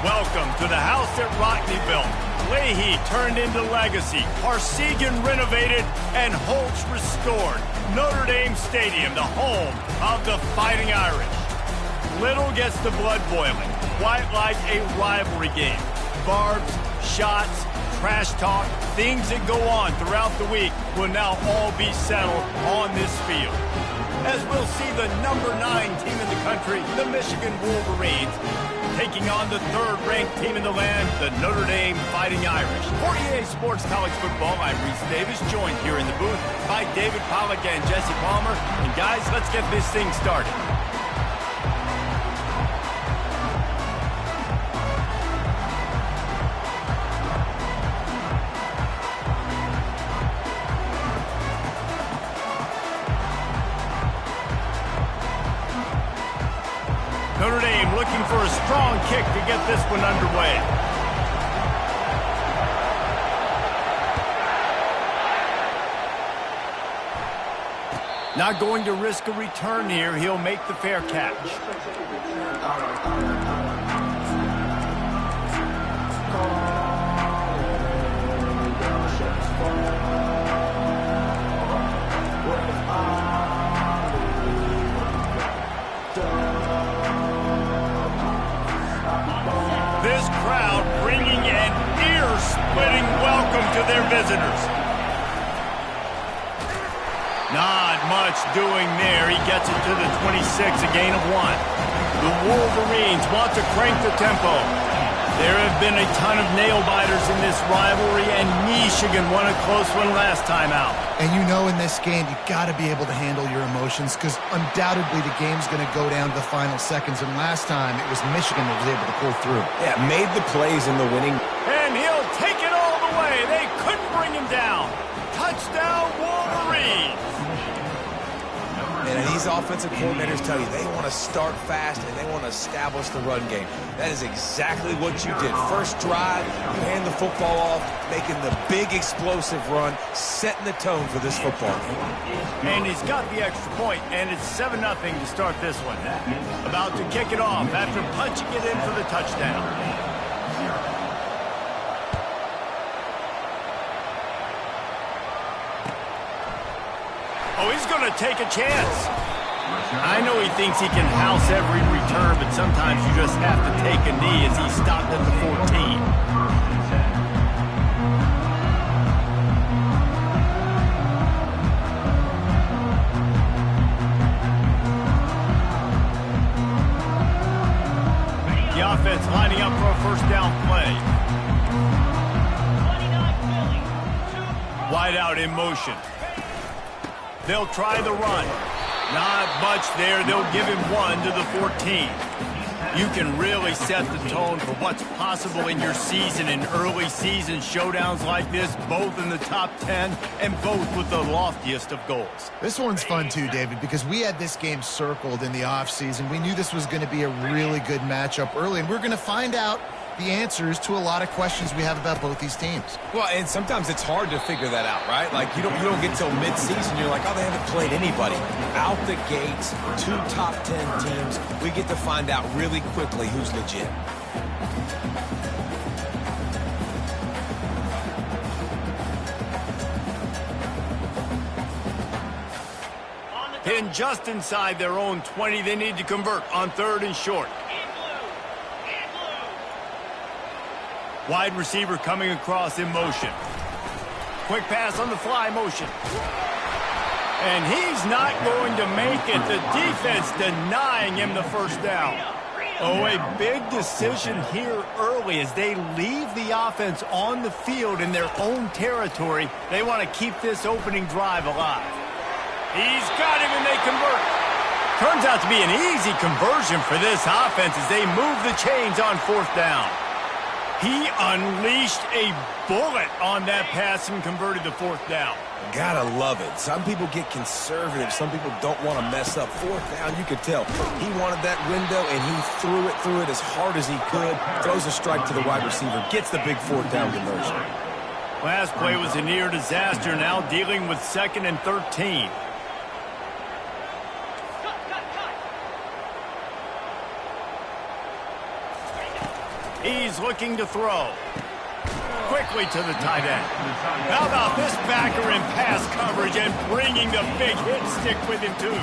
Welcome to the house that Rockney built. Leahy turned into legacy. Parsegan renovated and Holtz restored. Notre Dame Stadium, the home of the Fighting Irish. Little gets the blood boiling, quite like a rivalry game. Barbs, shots, trash talk, things that go on throughout the week will now all be settled on this field. As we'll see the number 9 team in the country, the Michigan Wolverines, taking on the 3rd-ranked team in the land, the Notre Dame Fighting Irish. For EA Sports College Football, I'm Reese Davis, joined here in the booth by David Pollack and Jesse Palmer. And guys, let's get this thing started. Notre Dame looking for a strong kick to get this one underway. Not going to risk a return here. He'll make the fair catch. This crowd bringing an ear-splitting welcome to their visitors. Not much doing there. He gets it to the 26, a gain of 1. The Wolverines want to crank the tempo. There have been a ton of nail-biters in this rivalry, and Michigan won a close one last time out. And you know in this game, you've got to be able to handle your emotions because undoubtedly the game's going to go down to the final seconds. And last time, it was Michigan that was able to pull through. Yeah, made the plays in the winning. And he'll take it all the way. They couldn't bring him down. Touchdown, Wolverines. And these offensive coordinators tell you they want to start fast and they want to establish the run game. That is exactly what you did. First drive, you hand the football off, making the big explosive run, setting the tone for this football game. And he's got the extra point, and it's 7-0 to start this one. About to kick it off after punching it in for the touchdown. Oh, he's going to take a chance. I know he thinks he can house every return, but sometimes you just have to take a knee as he stopped at the 14. The offense lining up for a first down play. Wide out in motion. They'll try the run. Not much there. They'll give him 1 to the 14. You can really set the tone for what's possible in your season in early season showdowns like this, both in the top 10 and both with the loftiest of goals. This one's fun too, David, because we had this game circled in the offseason. We knew this was going to be a really good matchup early, and we're going to find out the answers to a lot of questions we have about both these teams. Well, and sometimes it's hard to figure that out, right? Like, you don't get till mid-season, you're like, oh, they haven't played anybody. Out the gates, 2 top 10 teams, we get to find out really quickly who's legit. Pinned just inside their own 20, they need to convert on 3rd and short. Wide receiver coming across in motion. Quick pass on the fly motion. And he's not going to make it. The defense denying him the first down. Oh, a big decision here early as they leave the offense on the field in their own territory. They want to keep this opening drive alive. He's got him and they convert. Turns out to be an easy conversion for this offense as they move the chains on 4th down. He unleashed a bullet on that pass and converted the 4th down. Gotta love it. Some people get conservative. Some people don't want to mess up. 4th down, you could tell. He wanted that window, and he threw it as hard as he could. Throws a strike to the wide receiver. Gets the big 4th down conversion. Last play was a near disaster. Now dealing with 2nd and 13. He's looking to throw. Quickly to the tight end. How about this backer in pass coverage and bringing the big hit stick with him, too?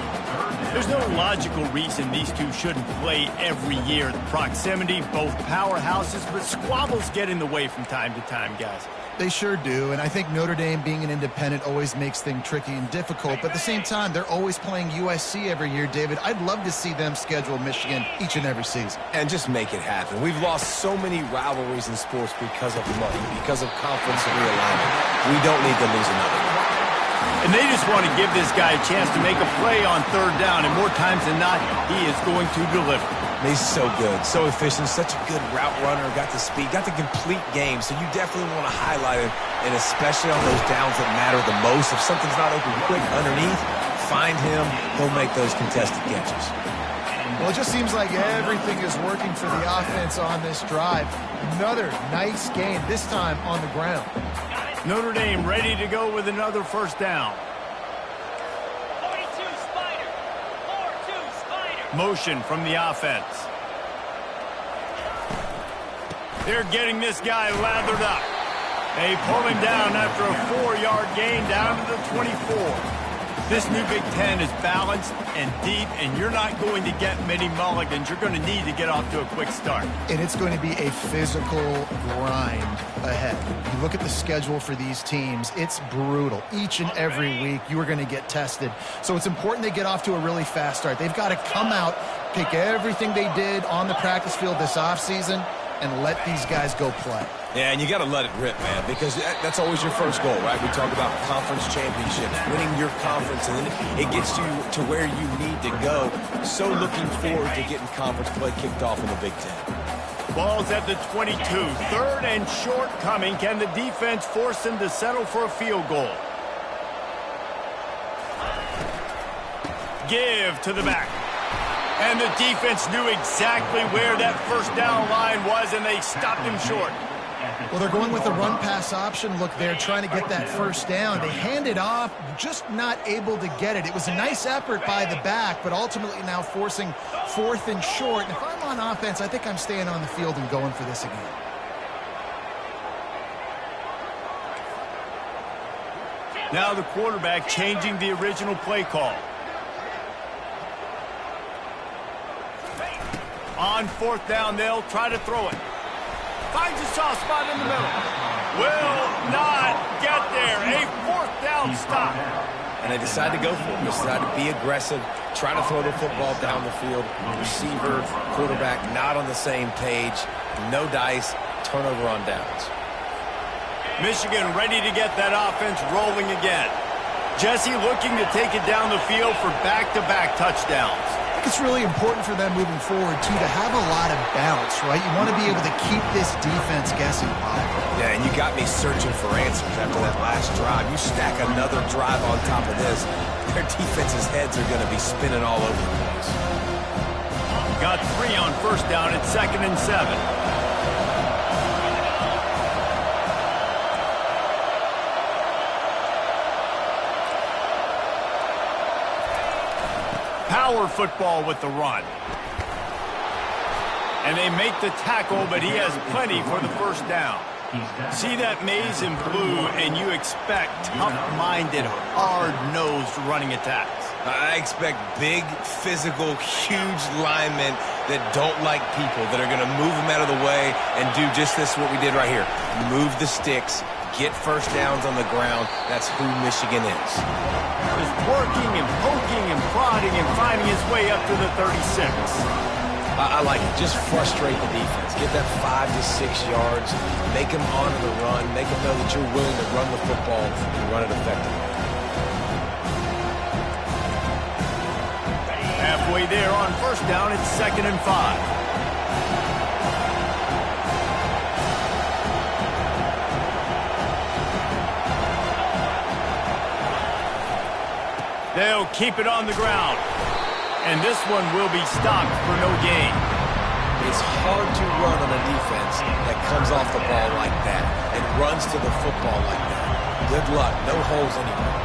There's no logical reason these two shouldn't play every year. The proximity, both powerhouses, but squabbles get in the way from time to time, guys. They sure do, and I think Notre Dame being an independent always makes things tricky and difficult, but at the same time, they're always playing USC every year, David. I'd love to see them schedule Michigan each and every season. And just make it happen. We've lost so many rivalries in sports because of money, because of conference realignment. We don't need to lose another one. And they just want to give this guy a chance to make a play on third down, and more times than not, he is going to deliver. He's so good, so efficient, such a good route runner, got the speed, got the complete game, so you definitely want to highlight him, and especially on those downs that matter the most. If something's not open quick underneath, find him, he'll make those contested catches. Well, it just seems like everything is working for the offense on this drive. Another nice game, this time on the ground. Notre Dame ready to go with another first down. 42 Spider. 4-2 Spider. Motion from the offense. They're getting this guy lathered up. They pull him down after a 4-yard gain down to the 24. This new Big Ten is balanced and deep, and you're not going to get many mulligans. You're going to need to get off to a quick start. And it's going to be a physical grind ahead. You look at the schedule for these teams, it's brutal. Each and every week, you are going to get tested. So it's important they get off to a really fast start. They've got to come out, pick everything they did on the practice field this offseason, and let these guys go play. Yeah, and you got to let it rip, man, because that's always your first goal, right? We talk about conference championships, winning your conference, and then it gets you to where you need to go. So looking forward to getting conference play kicked off in the Big Ten. Ball's at the 22. Third and short coming. Can the defense force them to settle for a field goal? Give to the back. And the defense knew exactly where that first down line was, and they stopped him short. Well, they're going with the run-pass option. Look, they're trying to get that first down. They hand it off, just not able to get it. It was a nice effort by the back, but ultimately now forcing fourth and short. And if I'm on offense, I think I'm staying on the field and going for this again. Now the quarterback changing the original play call. On fourth down, they'll try to throw it. Finds a soft spot in the middle. Will not get there. A fourth down stop. And they decide to go for it. They decide to be aggressive, try to throw the football down the field. Receiver, quarterback not on the same page. No dice, turnover on downs. Michigan ready to get that offense rolling again. Jesse looking to take it down the field for back-to-back touchdowns. It's really important for them moving forward, too, to have a lot of bounce, right? You want to be able to keep this defense guessing, Bob. Yeah, and you got me searching for answers after that last drive. You stack another drive on top of this, their defense's heads are going to be spinning all over the place. Got 3 on first down at 2nd and 7. Power football with the run. And they make the tackle, but he has plenty for the first down. See that maze in blue, and you expect tough-minded, hard-nosed running attacks. I expect big, physical, huge linemen that don't like people, that are going to move them out of the way and do just this, what we did right here. Move the sticks, get first downs on the ground. That's who Michigan is. Just working and poking and prodding and finding his way up to the 36. I like it. Just frustrate the defense. Get that 5 to 6 yards. Make them honor the run. Make them know that you're willing to run the football and run it effectively. Halfway there on first down, it's 2nd and 5. They'll keep it on the ground. And this one will be stopped for no gain. It's hard to run on a defense that comes off the ball like that and runs to the football like that. Good luck. No holes anywhere.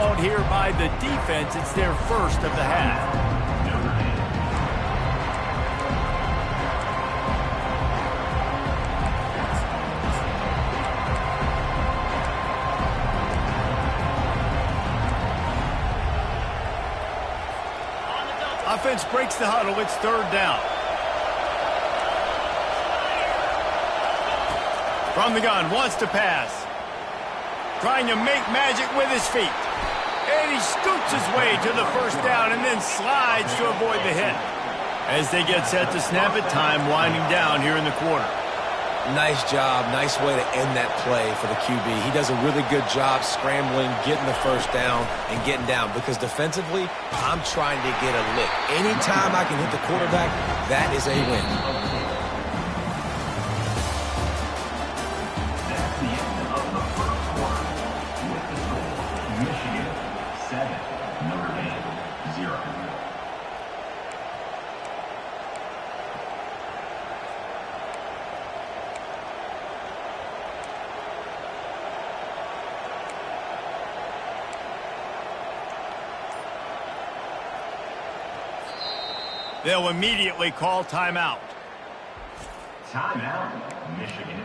called here by the defense. It's their first of the half. Offense breaks the huddle. It's third down. From the gun, wants to pass. Trying to make magic with his feet. And he scoots his way to the first down and then slides to avoid the hit. As they get set to snap it, time winding down here in the quarter. Nice job. Nice way to end that play for the QB. He does a really good job scrambling, getting the first down, and getting down. Because defensively, I'm trying to get a lick. Anytime I can hit the quarterback, that is a win. That's the end of the first quarter. With the score, Michigan 7, Notre Dame 0. They'll immediately call timeout. Timeout, Michigan.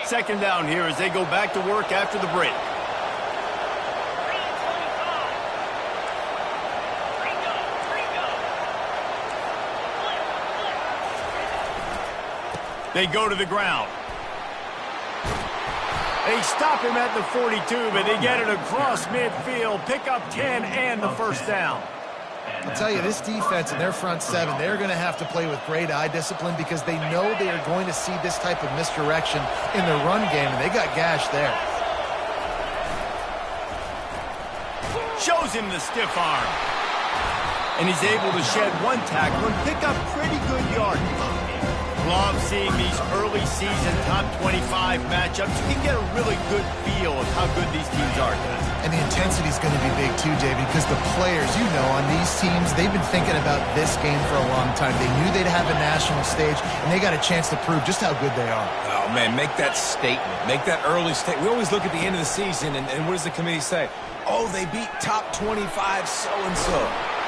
Second down here as they go back to work after the break. They go to the ground. They stop him at the 42, but they get it across midfield. Pick up 10 and the first down. I'll tell you, this defense and their front seven, they're going to have to play with great eye discipline because they know they are going to see this type of misdirection in the run game, and they got gashed there. Shows him the stiff arm. And he's able to shed one tackle and pick up pretty good yardage. Love seeing these early season top 25 matchups. You can get a really good feel of how good these teams are, guys. And the intensity is going to be big too, David, because the players, you know, on these teams, they've been thinking about this game for a long time. They knew they'd have a national stage, and they got a chance to prove just how good they are. Oh, man, make that statement. Make that early statement. We always look at the end of the season, and what does the committee say? Oh, they beat top 25 so-and-so.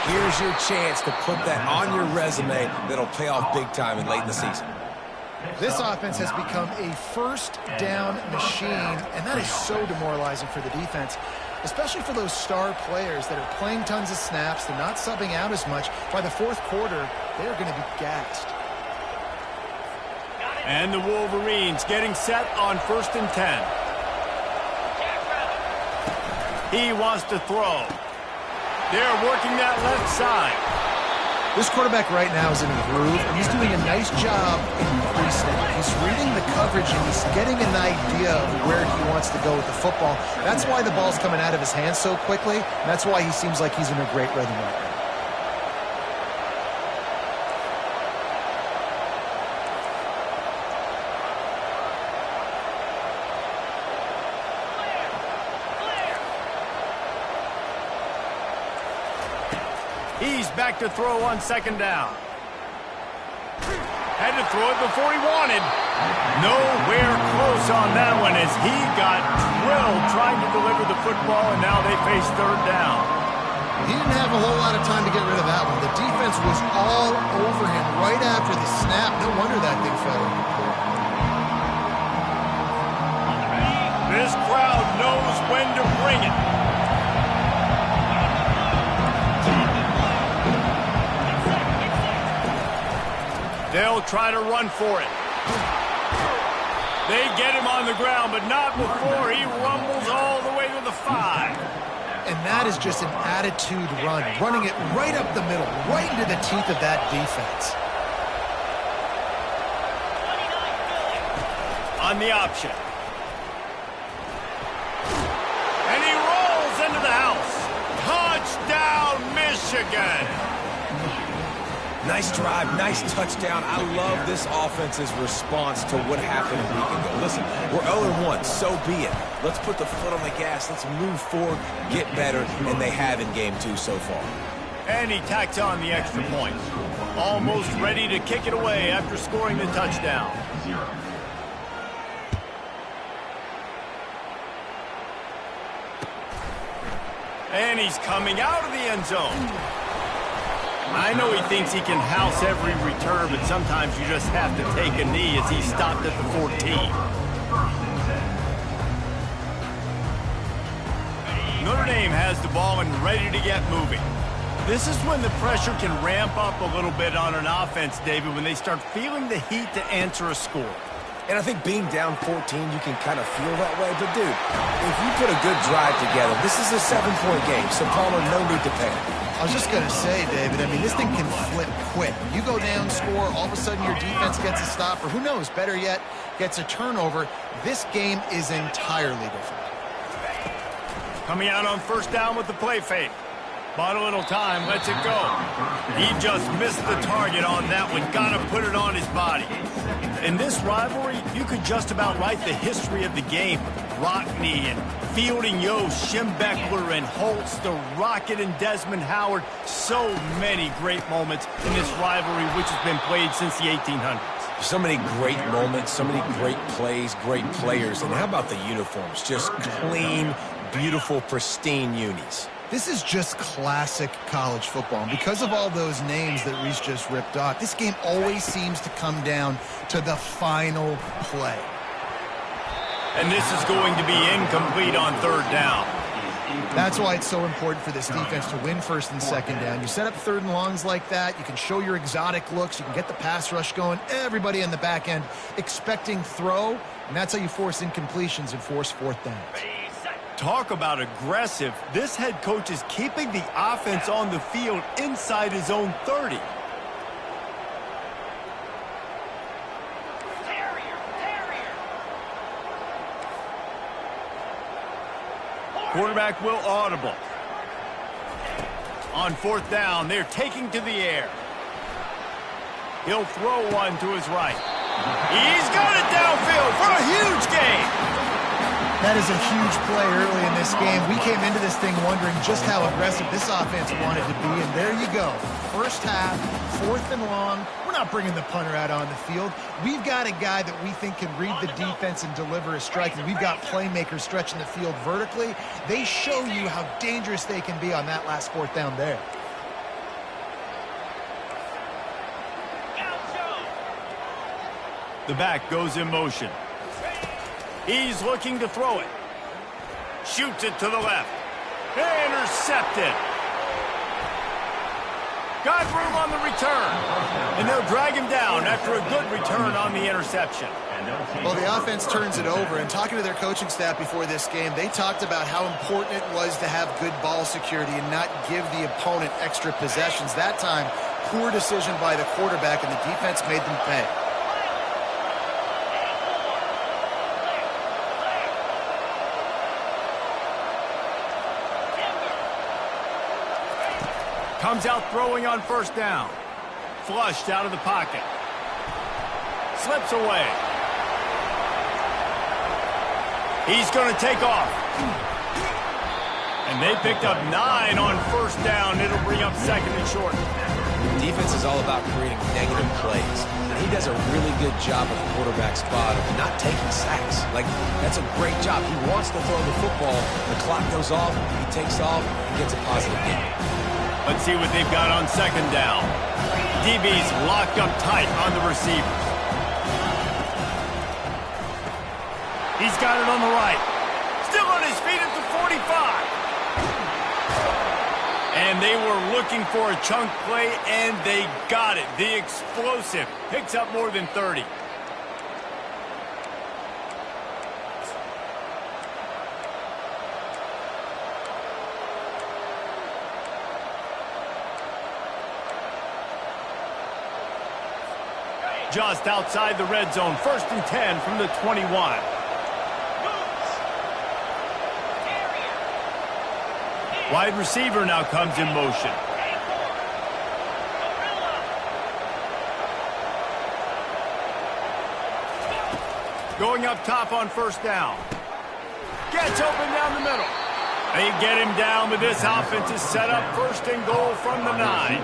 Here's your chance to put that on your resume that'll pay off big time and late in the season. This offense has become a first down machine, and that is so demoralizing for the defense, especially for those star players that are playing tons of snaps. They're not subbing out as much. By the fourth quarter, they're going to be gassed. And the Wolverines getting set on 1st and 10. He wants to throw. They're working that left side. This quarterback right now is in a groove, and he's doing a nice job in pre-snap. He's reading the coverage, and he's getting an idea of where he wants to go with the football. That's why the ball's coming out of his hands so quickly, and that's why he seems like he's in a great rhythm right now. He's back to throw on 2nd down. Had to throw it before he wanted. Nowhere close on that one as he got drilled trying to deliver the football, and now they face 3rd down. He didn't have a whole lot of time to get rid of that one. The defense was all over him right after the snap. No wonder that thing fell. This crowd knows when to bring it. They'll try to run for it. They get him on the ground, but not before he rumbles all the way to the 5. And that is just an attitude run, running it right up the middle, right into the teeth of that defense. On the option. And he rolls into the house. Touchdown, Michigan. Nice drive, nice touchdown. I love this offense's response to what happened a week ago. Listen, we're 0-1, so be it. Let's put the foot on the gas. Let's move forward, get better, and they have in game 2 so far. And he tacks on the extra point. Almost ready to kick it away after scoring the touchdown. 0. And he's coming out of the end zone. I know he thinks he can house every return, but sometimes you just have to take a knee as he stopped at the 14. Notre Dame has the ball and ready to get moving. This is when the pressure can ramp up a little bit on an offense, David, when they start feeling the heat to answer a score. And I think being down 14, you can kind of feel that way. But, dude, if you put a good drive together, this is a 7-point game, so Palmer, no need to panic. I was just going to say, David, I mean, this thing can flip quick. You go down, score, all of a sudden your defense gets a stop, or who knows, better yet, gets a turnover. This game is entirely different. Coming out on first down with the play fake. Bought a little time, lets it go. He just missed the target on that one. Got to put it on his body. In this rivalry, you could just about write the history of the game. Rockne and Fielding Yost, Schembechler and Holtz, the Rocket and Desmond Howard. So many great moments in this rivalry, which has been played since the 1800s. So many great moments, so many great plays, great players. And how about the uniforms? Just clean, beautiful, pristine unis. This is just classic college football. And because of all those names that Reese just ripped off, this game always seems to come down to the final play. And this is going to be incomplete on third down. That's why it's so important for this defense to win first and second down. You set up third and longs like that, you can show your exotic looks, you can get the pass rush going, everybody on the back end expecting throw, and that's how you force incompletions and force fourth downs. Talk about aggressive. This head coach is keeping the offense on the field inside his own 30. Quarterback will audible. On fourth down, they're taking to the air. He'll throw one to his right. He's got it downfield for a huge gain. That is a huge play early in this game. We came into this thing wondering just how aggressive this offense wanted to be, and there you go. First half, fourth and long. We're not bringing the punter out on the field. We've got a guy that we think can read the defense and deliver a strike, and we've got playmakers stretching the field vertically. They show you how dangerous they can be on that last fourth down there. The back goes in motion. He's looking to throw it. Shoots it to the left. Intercepted. Got room on the return. And they'll drag him down after a good return on the interception. Well, the offense turns it over, and talking to their coaching staff before this game, they talked about how important it was to have good ball security and not give the opponent extra possessions. That time, poor decision by the quarterback, and the defense made them pay. Comes out throwing on first down. Flushed out of the pocket. Slips away. He's going to take off. And they picked up 9 on first down. It'll bring up second and short. Defense is all about creating negative plays. And he does a really good job at the quarterback spot of not taking sacks. Like, that's a great job. He wants to throw the football. The clock goes off. He takes off and gets a positive gain. Let's see what they've got on second down. DB's locked up tight on the receivers. He's got it on the right. Still on his feet at the 45. And they were looking for a chunk play, and they got it. The explosive picks up more than 30. Just outside the red zone, 1st and 10 from the 21. Wide receiver now comes in motion. Going up top on first down. Gets open down the middle. They get him down, but this offense is set up first and goal from the 9.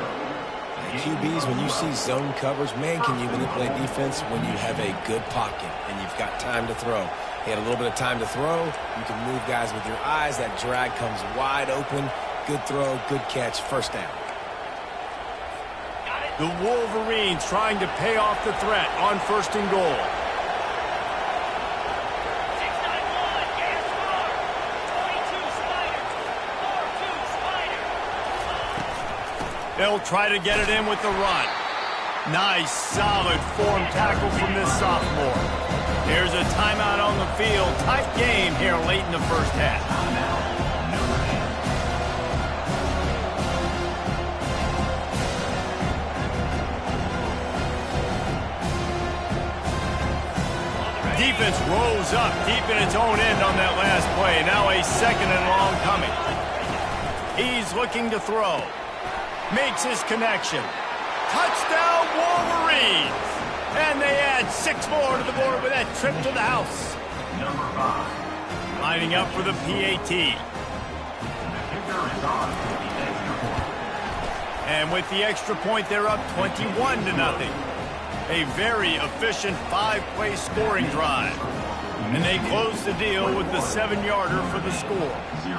QBs, when you see zone coverage, man, can you manipulate defense when you have a good pocket and you've got time to throw. He had a little bit of time to throw. You can move guys with your eyes. That drag comes wide open. Good throw, good catch, first down. The Wolverines trying to pay off the threat on first and goal. They'll try to get it in with the run. Nice, solid form tackle from this sophomore. There's a timeout on the field. Tight game here late in the first half. Defense rose up deep in its own end on that last play. Now a second and long coming. He's looking to throw. Makes his connection. Touchdown Wolverines! And they add 6 more to the board with that trip to the house. Number 5. Lining up for the PAT. The kicker is on for the extra point. And with the extra point, they're up 21-0. A very efficient 5-play scoring drive. And they close the deal with the 7-yarder for the score. 0.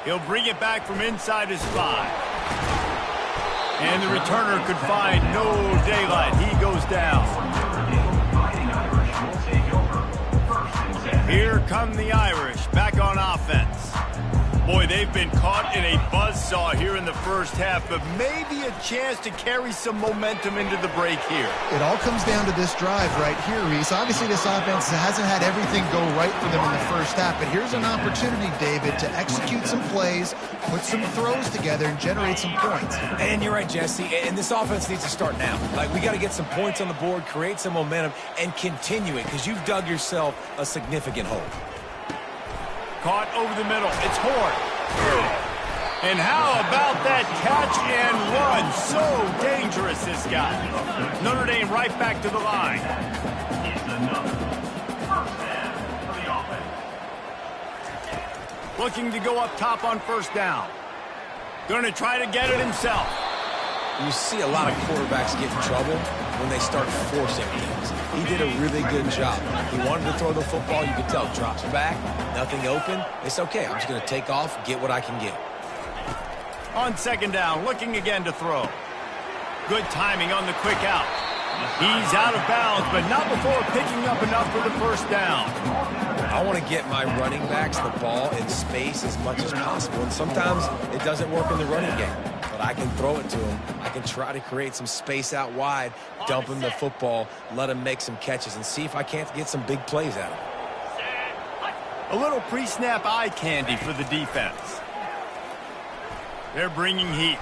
He'll bring it back from inside his 5. And the returner could find no daylight. He goes down. Fighting Irish will take over. First and 10. Here come the Irish back on offense. Boy, they've been caught in a buzzsaw here in the first half, but maybe a chance to carry some momentum into the break here. It all comes down to this drive right here, Reese. Obviously, this offense hasn't had everything go right for them in the first half, but here's an opportunity, David, to execute some plays, put some throws together, and generate some points. And you're right, Jesse, and this offense needs to start now. Like, we got to get some points on the board, create some momentum, and continue it, because you've dug yourself a significant hole. Caught over the middle. It's Horn. And how about that catch and run? So dangerous, this guy. Notre Dame right back to the line. It's another first down for the offense. Looking to go up top on first down. Going to try to get it himself. You see a lot of quarterbacks get in trouble when they start forcing things. He did a really good job. He wanted to throw the football. You could tell. Drops back, nothing open. It's okay. I'm just going to take off, get what I can get. On second down, looking again to throw. Good timing on the quick out. He's out of bounds, but not before picking up enough for the first down. I want to get my running backs the ball in space as much as possible, and sometimes it doesn't work in the running game. But I can throw it to him. I can try to create some space out wide, dump him the football, let him make some catches, and see if I can't get some big plays out of him. A little pre-snap eye candy for the defense. They're bringing heat.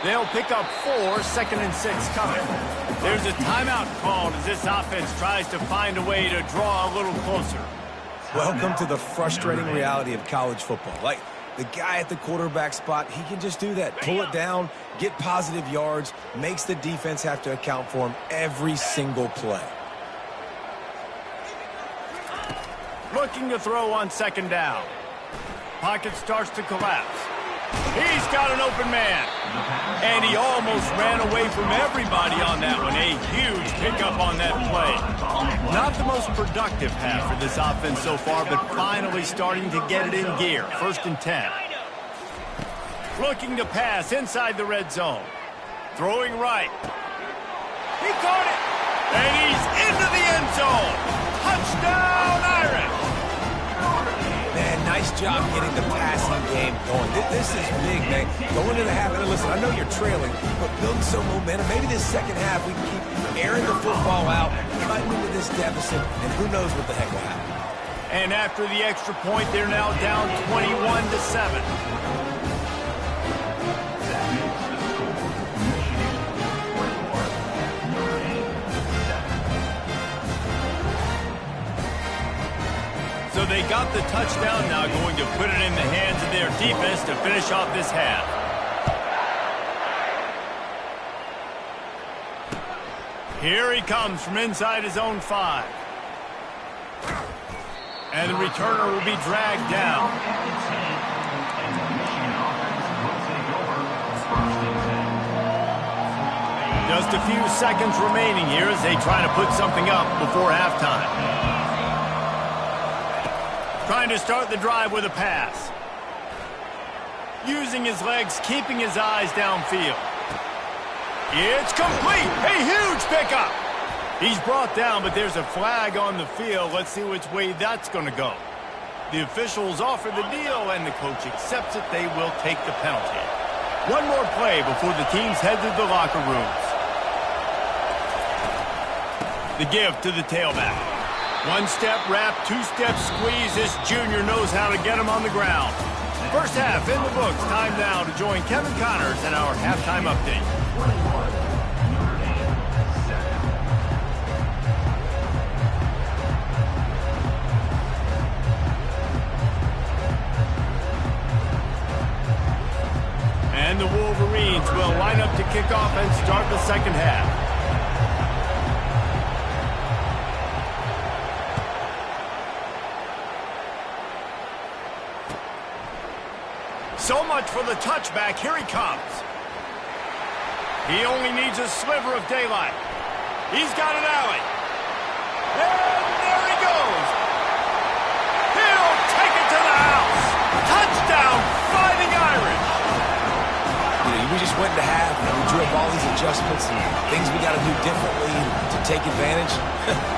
They'll pick up 4, second and 6 coming. There's a timeout called as this offense tries to find a way to draw a little closer. Welcome to the frustrating reality of college football. Like, the guy at the quarterback spot, he can just do that. Pull it down, get positive yards, makes the defense have to account for him every single play. Looking to throw on second down. Pocket starts to collapse. He's got an open man. And he almost ran away from everybody on that one. A huge pickup on that play. Not the most productive half for this offense so far, but finally starting to get it in gear. First and 10. Looking to pass inside the red zone. Throwing right. He caught it. And he's into the end zone. Touchdown, Irish. Man, nice job getting the passing game going. This is big, man. Going into the half, and listen, I know you're trailing, but building some momentum. Maybe this second half we can keep airing the football out, cutting into this deficit, and who knows what the heck will happen. And after the extra point, they're now down 21-7. So they got the touchdown, now going to put it in the hands of their defense to finish off this half. Here he comes from inside his own 5. And the returner will be dragged down. Just a few seconds remaining here as they try to put something up before halftime. Trying to start the drive with a pass. Using his legs, keeping his eyes downfield. It's complete! A huge pickup! He's brought down, but there's a flag on the field. Let's see which way that's going to go. The officials offer the deal, and the coach accepts it. They will take the penalty. One more play before the teams head to the locker rooms. The give to the tailback. One-step wrap, two-step squeeze. This junior knows how to get him on the ground. First half in the books. Time now to join Kevin Connors in our halftime update. 21, Notre Dame, 7. And the Wolverines will line up to kick off and start the second half. So much for the touchback. Here he comes. He only needs a sliver of daylight. He's got an alley. And there he goes. He'll take it to the house. Touchdown, Fighting Irish. We just went to half, and we drew up all these adjustments and things we got to do differently to take advantage.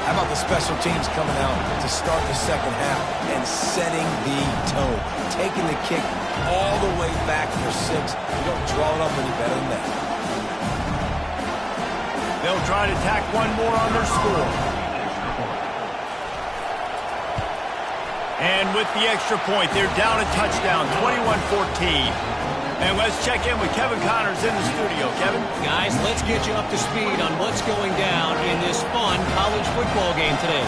How about the special teams coming out to start the second half and setting the tone, taking the kick all the way back for 6. You don't draw it up any better than that. They'll try to tack one more on their score. And with the extra point, they're down a touchdown, 21-14. And let's check in with Kevin Connors in the studio. Kevin? Guys, let's get you up to speed on what's going down in this fun college football game today.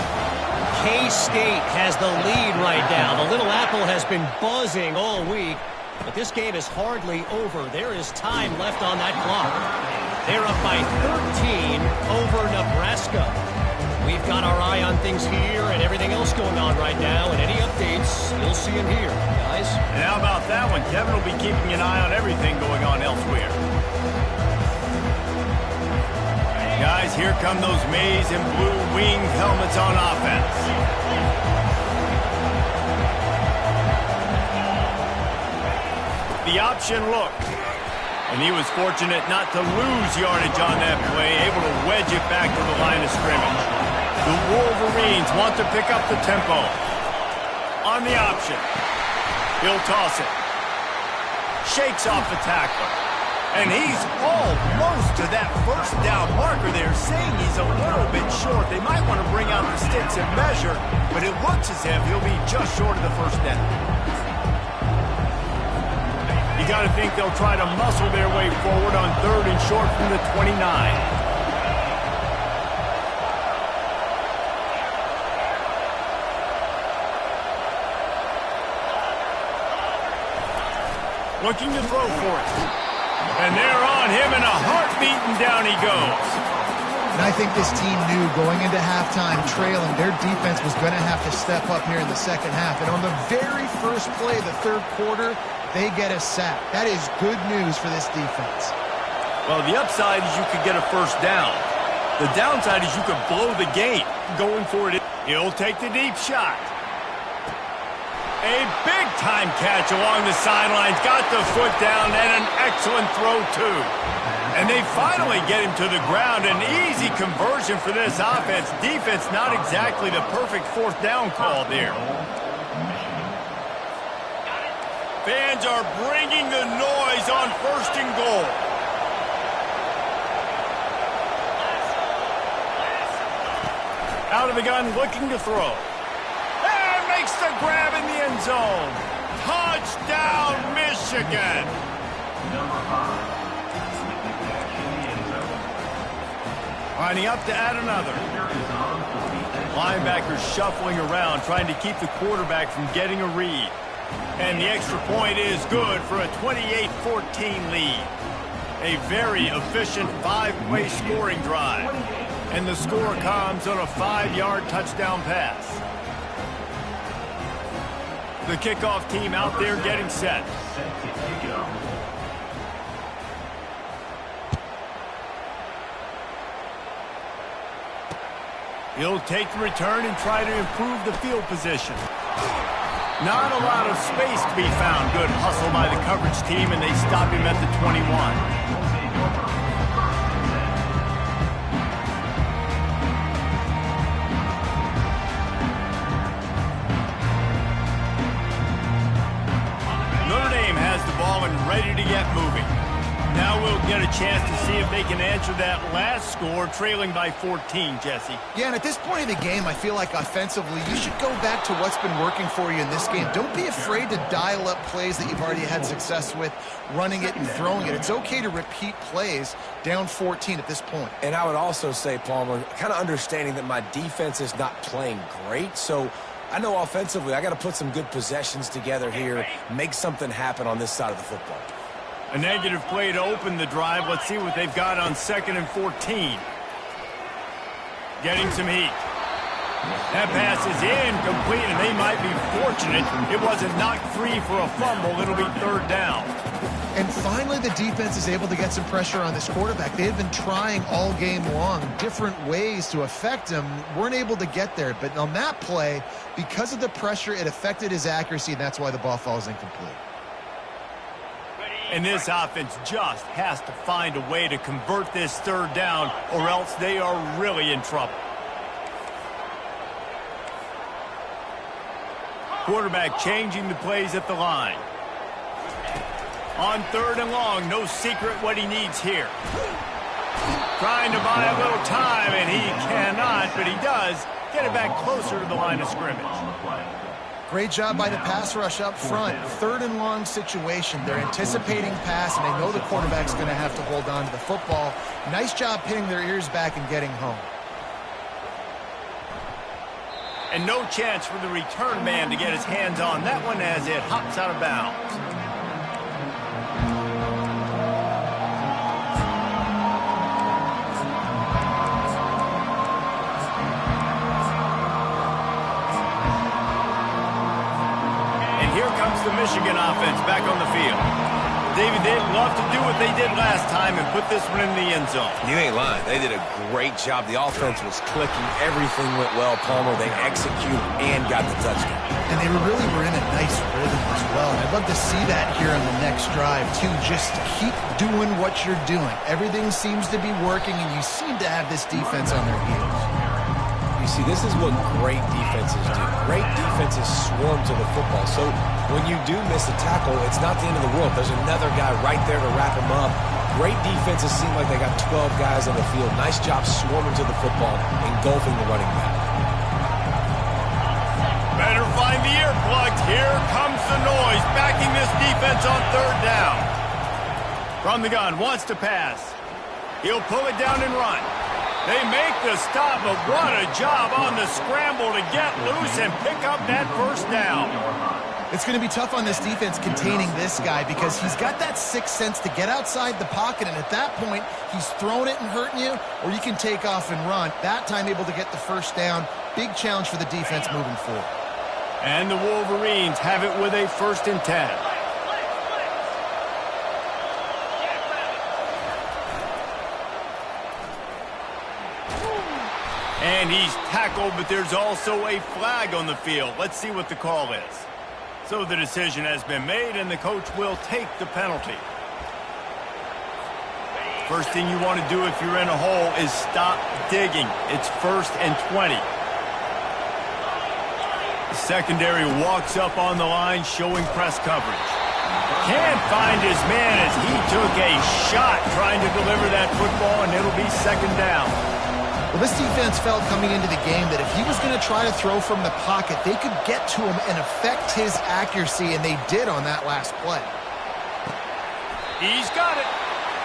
K-State has the lead right now. The Little Apple has been buzzing all week, but this game is hardly over. There is time left on that clock. They're up by 13 over Nebraska. We've got our eye on things here and everything else going on right now, and any updates, you'll see them here, guys. And how about that one? Kevin will be keeping an eye on everything going on elsewhere. Guys, here come those maize and blue winged helmets on offense. The option look. And he was fortunate not to lose yardage on that play, able to wedge it back to the line of scrimmage. The Wolverines want to pick up the tempo. On the option. He'll toss it. Shakes off the tackler. And he's almost to that first down marker there, saying he's a little bit short. They might want to bring out the sticks and measure, but it looks as if he'll be just short of the first down. You got to think they'll try to muscle their way forward on 3rd and short from the 29. Looking to throw for it. And they're on him in a heartbeat, and down he goes. And I think this team knew going into halftime trailing, their defense was going to have to step up here in the second half. And on the very first play of the third quarter, they get a sack. That is good news for this defense. Well, the upside is you could get a first down. The downside is you could blow the game. Going for it, he'll take the deep shot. A big-time catch along the sidelines. Got the foot down, and an excellent throw, too. And they finally get him to the ground. An easy conversion for this offense. Defense not exactly the perfect fourth down call there. Fans are bringing the noise on 1st and goal. Out of the gun, looking to throw. And makes the grab in the end zone. Touchdown, Michigan. Number 5. Sneaking back in the end zone. Lining up to add another. Is on for the Linebackers shuffling around, trying to keep the quarterback from getting a read. And the extra point is good for a 28-14 lead. A very efficient 5-play scoring drive. And the score comes on a 5-yard touchdown pass. The kickoff team out there getting set. Set to kick off. He'll take the return and try to improve the field position. Not a lot of space to be found. Good hustle by the coverage team, and they stop him at the 21. And ready to get moving. Now we'll get a chance to see if they can answer that last score, trailing by 14, Jesse. Yeah, and at this point of the game, I feel like offensively, you should go back to what's been working for you in this game. Don't be afraid to dial up plays that you've already had success with, running it and throwing it. It's okay to repeat plays down 14 at this point. And I would also say, Palmer, kind of understanding that my defense is not playing great, so I know offensively I got to put some good possessions together here, make something happen on this side of the football. A negative play to open the drive. Let's see what they've got on 2nd and 14. Getting some heat. That pass is incomplete, and they might be fortunate it wasn't knocked free for a fumble. It'll be 3rd down. And finally, the defense is able to get some pressure on this quarterback. They had been trying all game long different ways to affect him. Weren't able to get there. But on that play, because of the pressure, it affected his accuracy, and that's why the ball falls incomplete. And this offense just has to find a way to convert this 3rd down, or else they are really in trouble. Quarterback changing the plays at the line. On 3rd and long, no secret what he needs here. Trying to buy a little time, and he cannot, but he does get it back closer to the line of scrimmage. Great job by the pass rush up front. 3rd and long situation. They're anticipating pass, and they know the quarterback's going to have to hold on to the football. Nice job pinning their ears back and getting home. And no chance for the return man to get his hands on that one as it hops out of bounds. The Michigan offense back on the field. David, they'd love to do what they did last time and put this one in the end zone. You ain't lying. They did a great job. The offense was clicking. Everything went well, Palmer. They executed and got the touchdown. And they were in a nice rhythm as well. And I'd love to see that here on the next drive, too. Just keep doing what you're doing. Everything seems to be working, and you seem to have this defense on their heels. You see, this is what great defenses do. Great defenses swarm to the football. So when you do miss a tackle, it's not the end of the world. There's another guy right there to wrap him up. Great defenses seem like they got 12 guys on the field. Nice job swarming to the football, engulfing the running back. Better find the earplugs. Here comes the noise, backing this defense on 3rd down. From the gun, wants to pass. He'll pull it down and run. They make the stop, but what a job on the scramble to get loose and pick up that 1st down. It's going to be tough on this defense containing this guy because he's got that 6th sense to get outside the pocket, and at that point, he's throwing it and hurting you, or you can take off and run. That time able to get the 1st down. Big challenge for the defense moving forward. And the Wolverines have it with a 1st and 10. And he's tackled, but there's also a flag on the field. Let's see what the call is. So the decision has been made, and the coach will take the penalty. First thing you want to do if you're in a hole is stop digging. It's 1st and 20. The secondary walks up on the line, showing press coverage. Can't find his man as he took a shot trying to deliver that football, and it'll be 2nd down. Well, this defense felt coming into the game that if he was going to try to throw from the pocket, they could get to him and affect his accuracy, and they did on that last play. He's got it.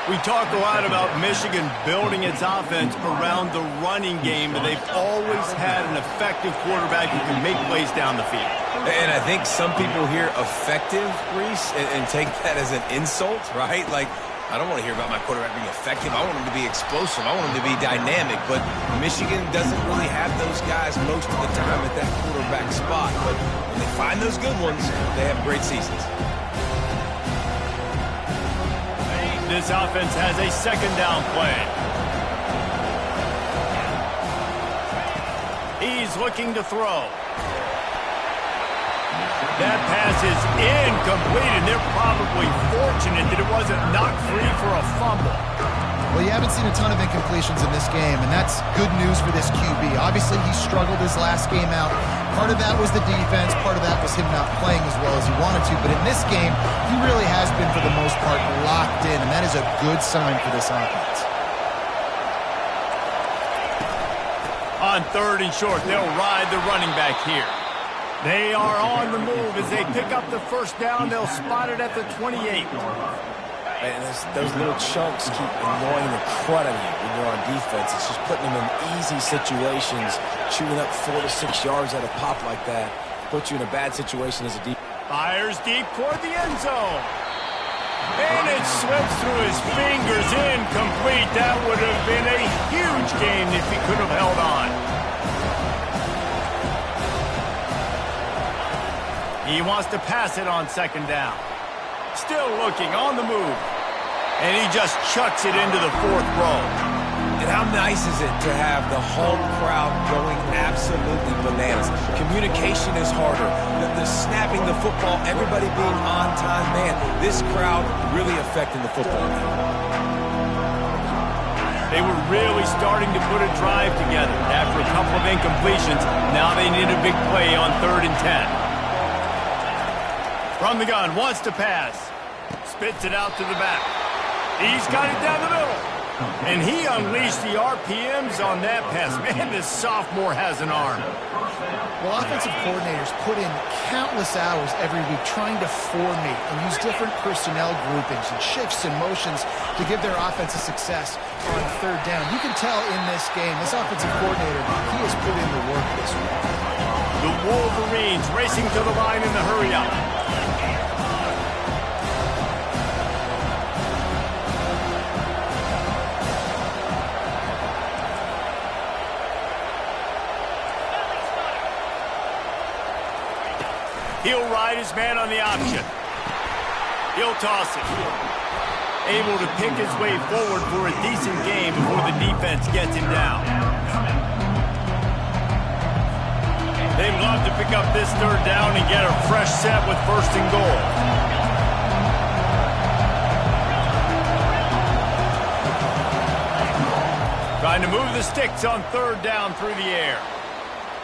We talk a lot about Michigan building its offense around the running game, but they've always had an effective quarterback who can make plays down the field. And I think some people hear effective, Reese, and take that as an insult, right? Like, I don't want to hear about my quarterback being effective. I want him to be explosive. I want him to be dynamic. But Michigan doesn't really have those guys most of the time at that quarterback spot. But when they find those good ones, they have great seasons. This offense has a second down play. He's looking to throw. That pass is incomplete, and they're probably fortunate that it wasn't knocked free for a fumble. Well, you haven't seen a ton of incompletions in this game, and that's good news for this QB. Obviously, he struggled his last game out. Part of that was the defense. Part of that was him not playing as well as he wanted to. But in this game, he really has been, for the most part, locked in, and that is a good sign for this offense. On 3rd and short, they'll ride the running back here. They are on the move as they pick up the first down. They'll spot it at the 28. And those little chunks keep annoying the crud out of you when you're on defense. It's just putting them in easy situations, shooting up 4 to 6 yards at a pop like that. Puts you in a bad situation as a defense. Fires deep toward the end zone. And it slips through his fingers, incomplete. That would have been a huge game if he could have held on. He wants to pass it on 2nd down. Still looking on the move. And he just chucks it into the 4th row. And how nice is it to have the home crowd going absolutely bananas? Communication is harder. The snapping the football, everybody being on time. Man, this crowd really affecting the football game. They were really starting to put a drive together. After a couple of incompletions, now they need a big play on 3rd and 10. From the gun, wants to pass. Spits it out to the back. He's got it down the middle. And he unleashed the RPMs on that pass. Man, this sophomore has an arm. Well, offensive coordinators put in countless hours every week trying to formate and use different personnel groupings and shifts and motions to give their offense a success on 3rd down. You can tell in this game, this offensive coordinator, he has put in the work this week. The Wolverines racing to the line in the hurry-up. He'll ride his man on the option. He'll toss it. Able to pick his way forward for a decent game before the defense gets him down. They'd love to pick up this 3rd down and get a fresh set with 1st and goal. Trying to move the sticks on 3rd down through the air.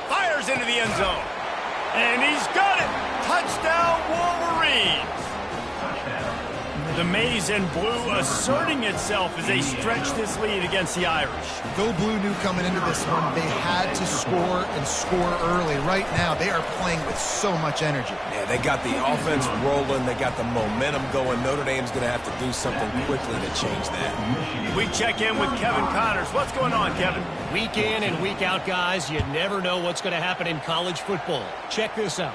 Fires into the end zone. And he's got it. Touchdown, Wolverines. The maize and blue asserting itself as they stretch this lead against the Irish. Go Blue knew coming into this one, they had to score and score early. Right now, they are playing with so much energy. Yeah, they got the offense rolling. They got the momentum going. Notre Dame's going to have to do something quickly to change that. We check in with Kevin Connors. What's going on, Kevin? Week in and week out, guys, you never know what's going to happen in college football. Check this out.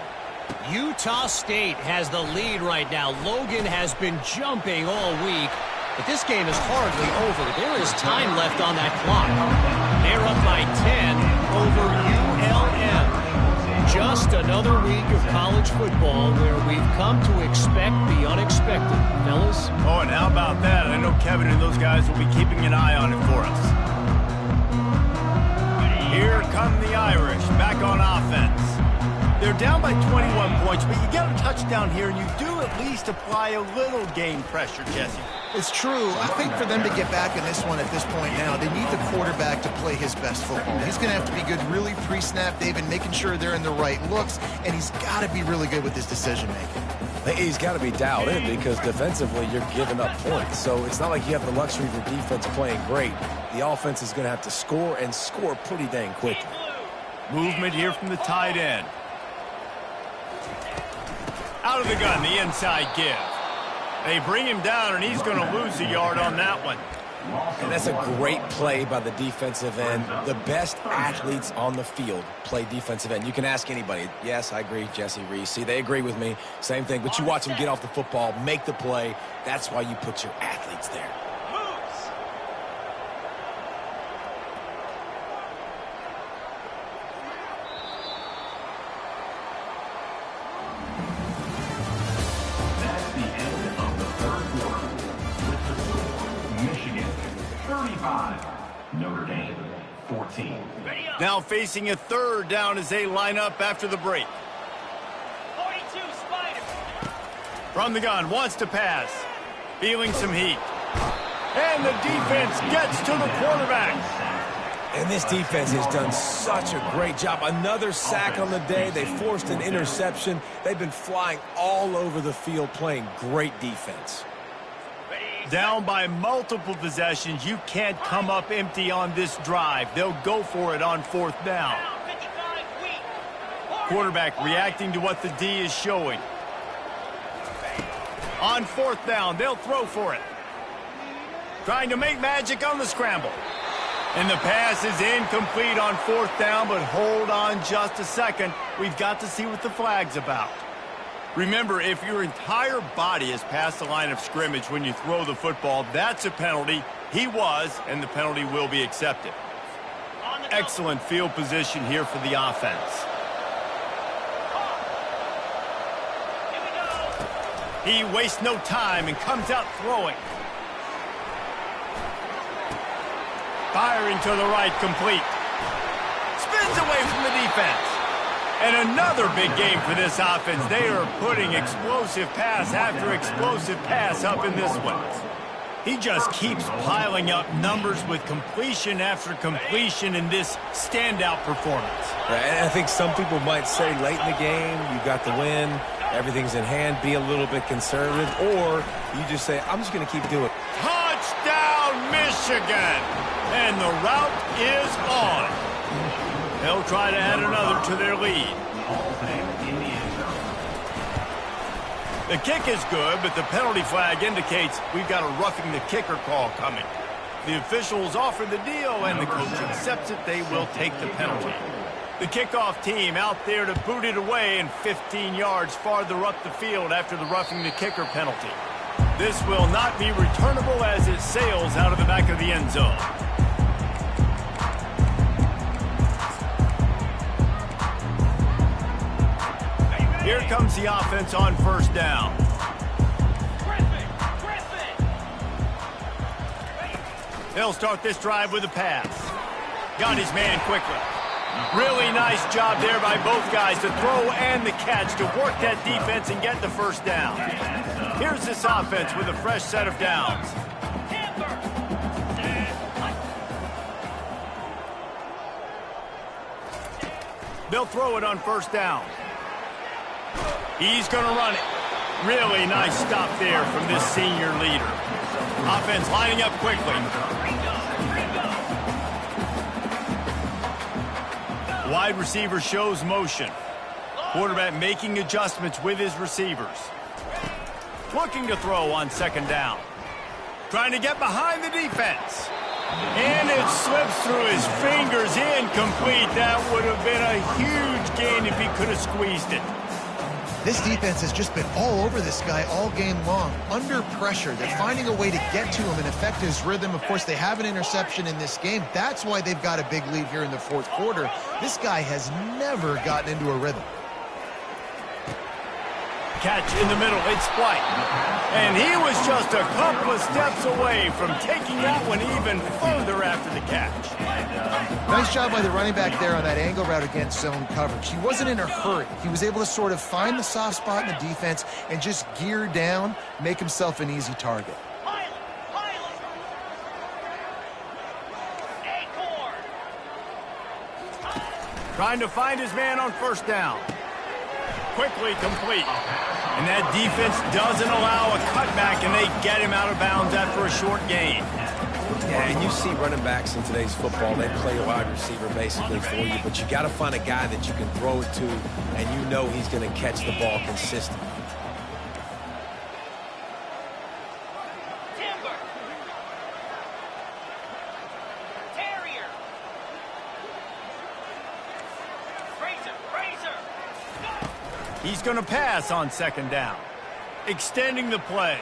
Utah State has the lead right now. Logan has been jumping all week, but this game is hardly over. There is time left on that clock. They're up by 10 over ULM. Just another week of college football where we've come to expect the unexpected, fellas. Oh, and how about that? I know Kevin and those guys will be keeping an eye on it for us. Here come the Irish, back on offense. They're down by 21 points, but you get a touchdown here, and you do at least apply a little game pressure, Jesse. It's true. I think for them to get back in this one at this point now, they need the quarterback to play his best football. He's going to have to be good really pre-snap, David, making sure they're in the right looks, and he's got to be really good with his decision-making. He's got to be dialed in because defensively you're giving up points. So it's not like you have the luxury of your defense playing great. The offense is going to have to score and score pretty dang quickly. Movement here from the tight end. Out of the gun, the inside give. They bring him down, and he's going to lose a yard on that one. And that's a great play by the defensive end. The best athletes on the field play defensive end. You can ask anybody. Yes, I agree, Jesse Reese. See, they agree with me. Same thing. But you watch them get off the football, make the play. That's why you put your athletes there. That's the end of the third quarter. With the score, Michigan 35, Notre Dame 14. Now facing a third down as they line up after the break. 42, Spider. From the gun, wants to pass. Feeling some heat. And the defense gets to the quarterback. And this defense has done such a great job. Another sack on the day. They forced an interception. They've been flying all over the field playing great defense. Down by multiple possessions, you can't come up empty on this drive. They'll go for it on fourth down. Quarterback reacting to what the D is showing. On fourth down, they'll throw for it. Trying to make magic on the scramble. And the pass is incomplete on fourth down, but hold on just a second. We've got to see what the flag's about. Remember, if your entire body is past the line of scrimmage when you throw the football, that's a penalty. He was, and the penalty will be accepted. Excellent field position here for the offense. He wastes no time and comes out throwing. Firing to the right, complete. Spins away from the defense. And another big game for this offense. They are putting explosive pass after explosive pass up in this one. He just keeps piling up numbers with completion after completion in this standout performance. And I think some people might say late in the game, you got the win, everything's in hand, be a little bit conservative, or you just say, I'm just going to keep doing it. Touchdown, Michigan! And the route is on. They'll try to add another to their lead. The kick is good, but the penalty flag indicates we've got a roughing the kicker call coming. The officials offer the deal, and the coach accepts it. They will take the penalty. The kickoff team out there to boot it away and 15 yards farther up the field after the roughing the kicker penalty. This will not be returnable as it sails out of the back of the end zone. Here comes the offense on first down. They'll start this drive with a pass. Got his man quickly. Really nice job there by both guys to throw and the catch to work that defense and get the first down. Here's this offense with a fresh set of downs. They'll throw it on first down. He's going to run it. Really nice stop there from this senior leader. Offense lining up quickly. Wide receiver shows motion. Quarterback making adjustments with his receivers. Looking to throw on second down. Trying to get behind the defense. And it slips through his fingers, incomplete. That would have been a huge gain if he could have squeezed it. This defense has just been all over this guy all game long. Under pressure, they're finding a way to get to him and affect his rhythm. Of course, they have an interception in this game. That's why they've got a big lead here in the fourth quarter. This guy has never gotten into a rhythm. Catch in the middle, it's White. And he was just a couple of steps away from taking that one even further after the catch. Nice job by the running back there on that angle route against zone coverage. He wasn't in a hurry. He was able to sort of find the soft spot in the defense and just gear down, make himself an easy target. Trying to find his man on first down. Quickly complete. And that defense doesn't allow a cutback, and they get him out of bounds after a short gain. Yeah, and you see running backs in today's football, they play a wide receiver basically for you, but you got to find a guy that you can throw it to, and you know he's going to catch the ball consistently. He's going to pass on second down. Extending the play.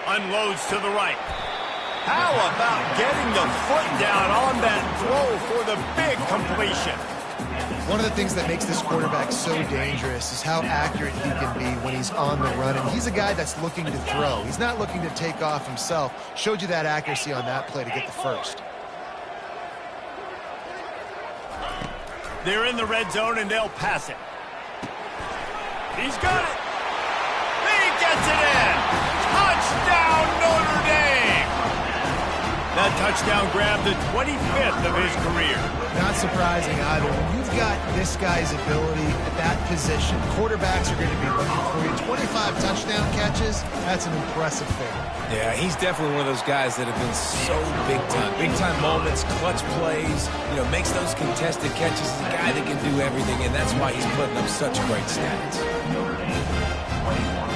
Unloads to the right. How about getting the foot down on that throw for the big completion? One of the things that makes this quarterback so dangerous is how accurate he can be when he's on the run. And he's a guy that's looking to throw. He's not looking to take off himself. Showed you that accuracy on that play to get the first. They're in the red zone, and they'll pass it. He's got it. He gets it in. Touchdown, Notre Dame. That touchdown grabbed the 25th of his career. Not surprising either. When you've got this guy's ability at that position, quarterbacks are going to be looking for you. 25 touchdown catches, that's an impressive thing. Yeah, he's definitely one of those guys that have been so big time. Big time moments, clutch plays, makes those contested catches. He's a guy that can do everything, and that's why he's putting up such great stats. Notre Dame, 21.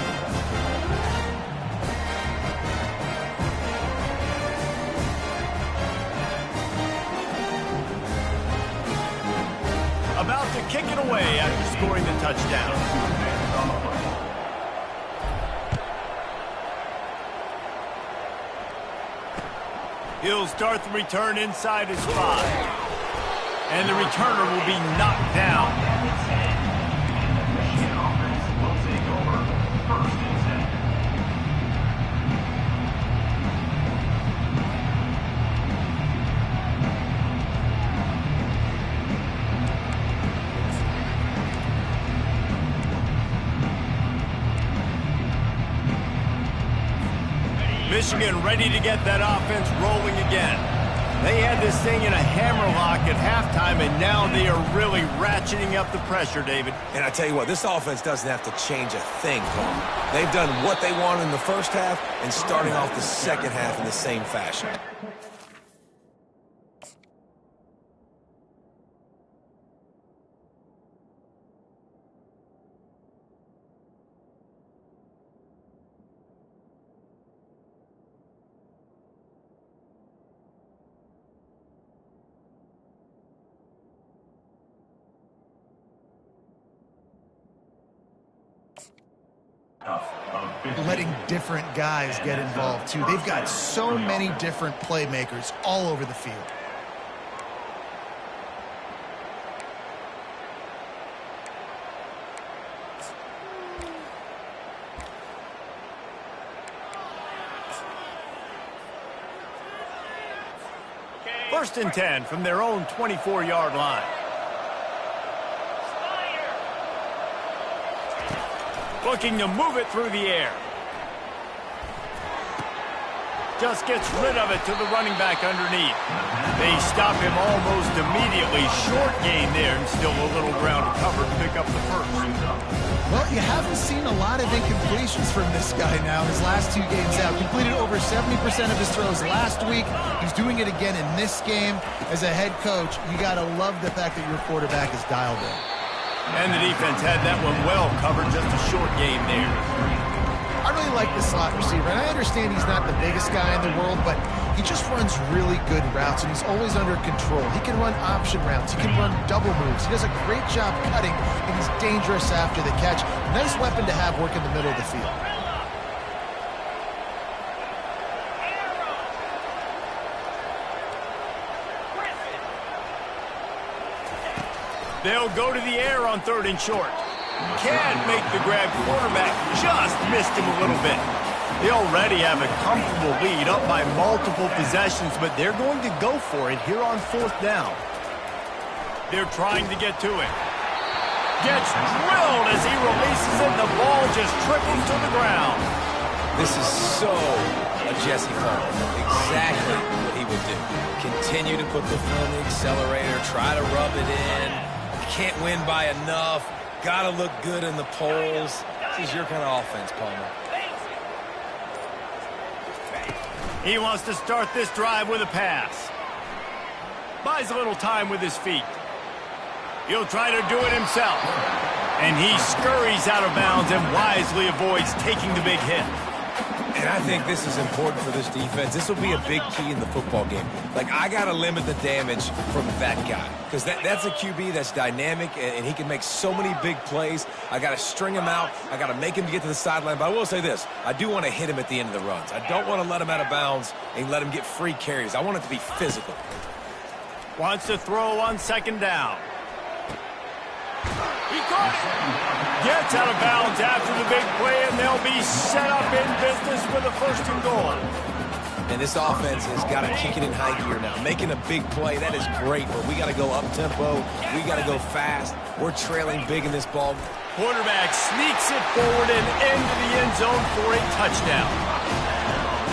About to kick it away after scoring the touchdown. He'll start the return inside his 5. And the returner will be knocked down. Michigan offense will take over 1st and 10. Michigan ready to get that offense rolling again. They had this thing in a hammerlock at halftime, and now they are really ratcheting up the pressure, David. And I tell you what, this offense doesn't have to change a thing, Paul. They've done what they want in the first half and starting off the second half in the same fashion. Letting different guys get involved, too. They've got so many different playmakers all over the field. First and 10 from their own 24-yard line. Looking to move it through the air. Just gets rid of it to the running back underneath. They stop him almost immediately. Short gain there, and still a little ground to cover to pick up the first. Well, you haven't seen a lot of incompletions from this guy now his last 2 games out. Completed over 70% of his throws last week. He's doing it again in this game. As a head coach, you got to love the fact that your quarterback is dialed in. And the defense had that one well covered, just a short game there. I really like the slot receiver, and I understand he's not the biggest guy in the world, but he just runs really good routes, and he's always under control. He can run option routes. He can run double moves. He does a great job cutting, and he's dangerous after the catch. Nice weapon to have work in the middle of the field. They'll go to the air on 3rd and short. Can't make the grab. Quarterback just missed him a little bit. They already have a comfortable lead, up by multiple possessions, but they're going to go for it here on 4th down. They're trying to get to it. Gets drilled as he releases it. The ball just trickles to the ground. This is so a Jesse Cole. Exactly what he would do. Continue to put the foot on the accelerator, try to rub it in. Can't win by enough. Got to look good in the polls. This is your kind of offense, Palmer. He wants to start this drive with a pass. Buys a little time with his feet. He'll try to do it himself. And he scurries out of bounds and wisely avoids taking the big hit. And I think this is important for this defense. This will be a big key in the football game. Like, I got to limit the damage from that guy because that's a QB that's dynamic, and he can make so many big plays. I got to string him out. I got to make him get to the sideline. But I will say this. I do want to hit him at the end of the runs. I don't want to let him out of bounds and let him get free carries. I want it to be physical. Wants to throw on second down. He caught it. Gets out of bounds after the big play, and they'll be set up in business with a 1st and goal. And this offense has got to kick it in high gear now. Making a big play, that is great, but we got to go up-tempo. We got to go fast. We're trailing big in this ball. Quarterback sneaks it forward and into the end zone for a touchdown.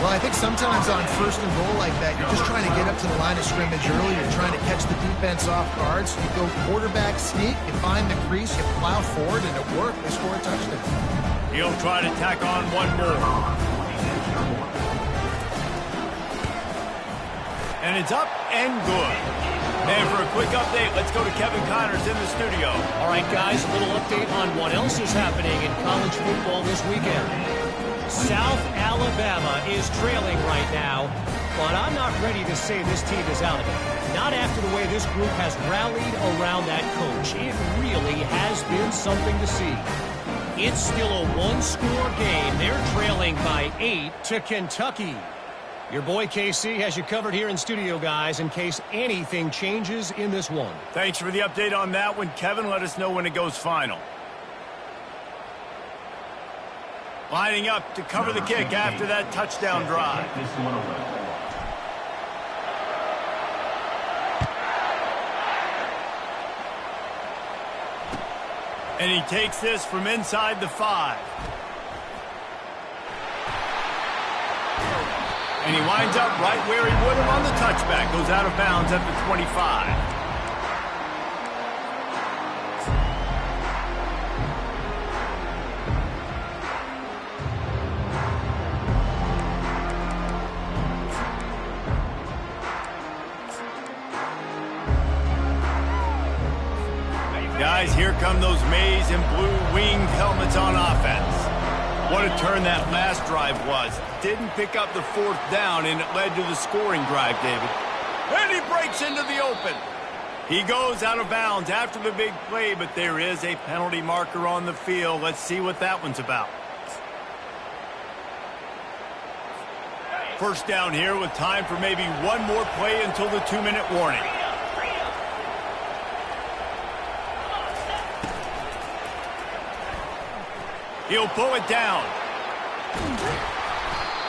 Well, I think sometimes on 1st and goal like that, you're just trying to get up to the line of scrimmage early. You're trying to catch the defense off guard. So you go quarterback sneak, you find the crease, you plow forward, and it worked. They score a touchdown. He'll try to tack on one more. And it's up and good. And for a quick update, let's go to Kevin Connors in the studio. All right, guys, a little update on what else is happening in college football this weekend. South Alabama is trailing right now, but I'm not ready to say this team is out of it. Not after the way this group has rallied around that coach. It really has been something to see. It's still a one-score game. They're trailing by 8 to Kentucky. Your boy KC has you covered here in studio, guys, in case anything changes in this one. Thanks for the update on that one, Kevin. Let us know when it goes final. Lining up to cover the kick after that touchdown drive. And he takes this from inside the 5. And he winds up right where he would have on the touchback. Goes out of bounds at the 25. Guys, here come those maize and blue winged helmets on offense. What a turn that last drive was. Didn't pick up the 4th down, and it led to the scoring drive, David. And he breaks into the open. He goes out of bounds after the big play, but there is a penalty marker on the field. Let's see what that one's about. 1st down here with time for maybe one more play until the 2-minute warning. He'll pull it down.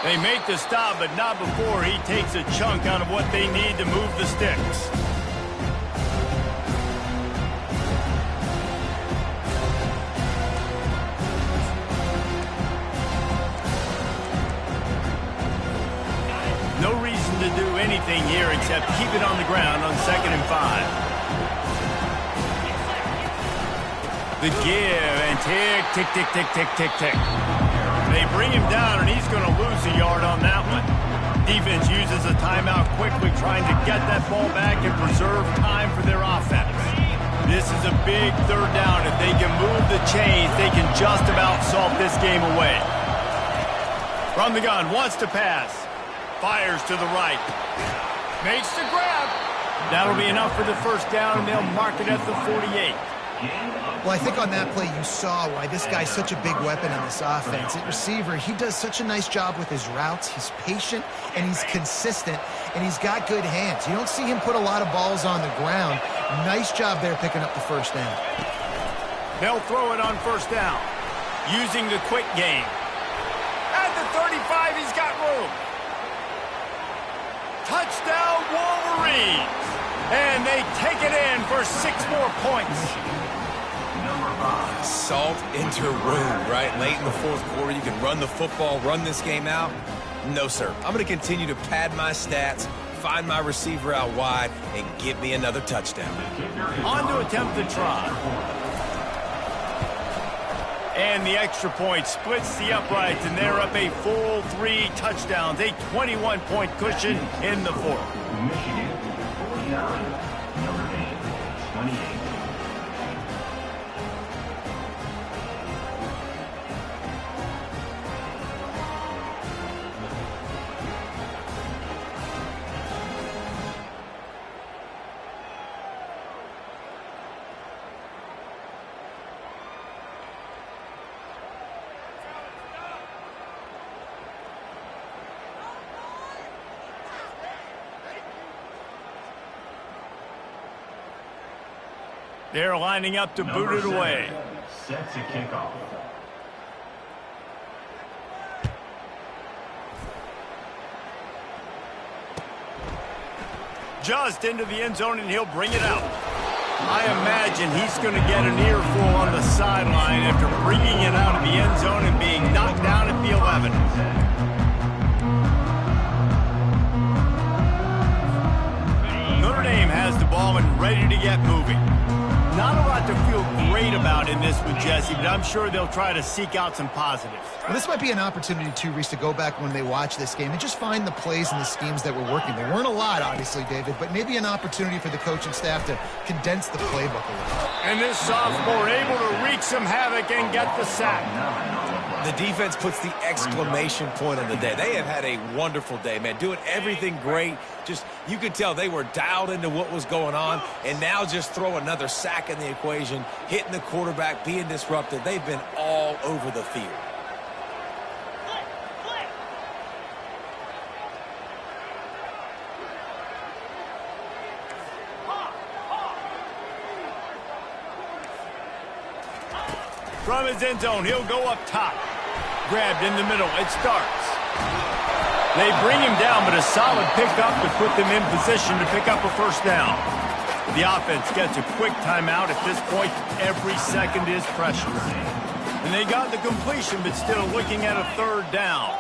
They make the stop, but not before he takes a chunk out of what they need to move the sticks. No reason to do anything here except keep it on the ground on 2nd and 5. The give and tick, tick, tick, tick, tick, tick, tick. They bring him down, and he's going to lose a yard on that one. Defense uses a timeout quickly, trying to get that ball back and preserve time for their offense. This is a big 3rd down. If they can move the chains, they can just about salt this game away. From the gun, wants to pass. Fires to the right. Makes the grab. That'll be enough for the 1st down, and they'll mark it at the 48. Well, I think on that play you saw why this guy's such a big weapon in this offense. At receiver, he does such a nice job with his routes. He's patient, and he's consistent, and he's got good hands. You don't see him put a lot of balls on the ground. Nice job there picking up the 1st down. They'll throw it on 1st down, using the quick game. At the 35, he's got room. Touchdown, Wolverines! And they take it in for 6 more points. Salt into room, right? Late in the 4th quarter, you can run the football, run this game out. No, sir. I'm going to continue to pad my stats, find my receiver out wide, and give me another touchdown. On to attempt the try. And the extra point splits the uprights, and they're up a full 3 touchdowns, a 21-point cushion in the 4th. Michigan 49, Notre Dame 28. They're lining up to boot it away. Set to kick off. Just into the end zone, and he'll bring it out. I imagine he's going to get an earful on the sideline after bringing it out of the end zone and being knocked down at the 11. Notre Dame has the ball and ready to get moving. Not a lot to feel great about in this one, Jesse, but I'm sure they'll try to seek out some positives. Well, this might be an opportunity, too, Reese, to go back when they watch this game and just find the plays and the schemes that were working. There weren't a lot, obviously, David, but maybe an opportunity for the coaching staff to condense the playbook a little. And this sophomore able to wreak some havoc and get the sack. The defense puts the exclamation point on the day. They have had a wonderful day, man. Doing everything great. Just, you could tell they were dialed into what was going on. And now just throw another sack in the equation, hitting the quarterback, being disrupted. They've been all over the field. From his end zone, he'll go up top. Grabbed in the middle. It starts. They bring him down, but a solid pickup to put them in position to pick up a first down. The offense gets a quick timeout. At this point, every second is precious. And they got the completion, but still looking at a third down.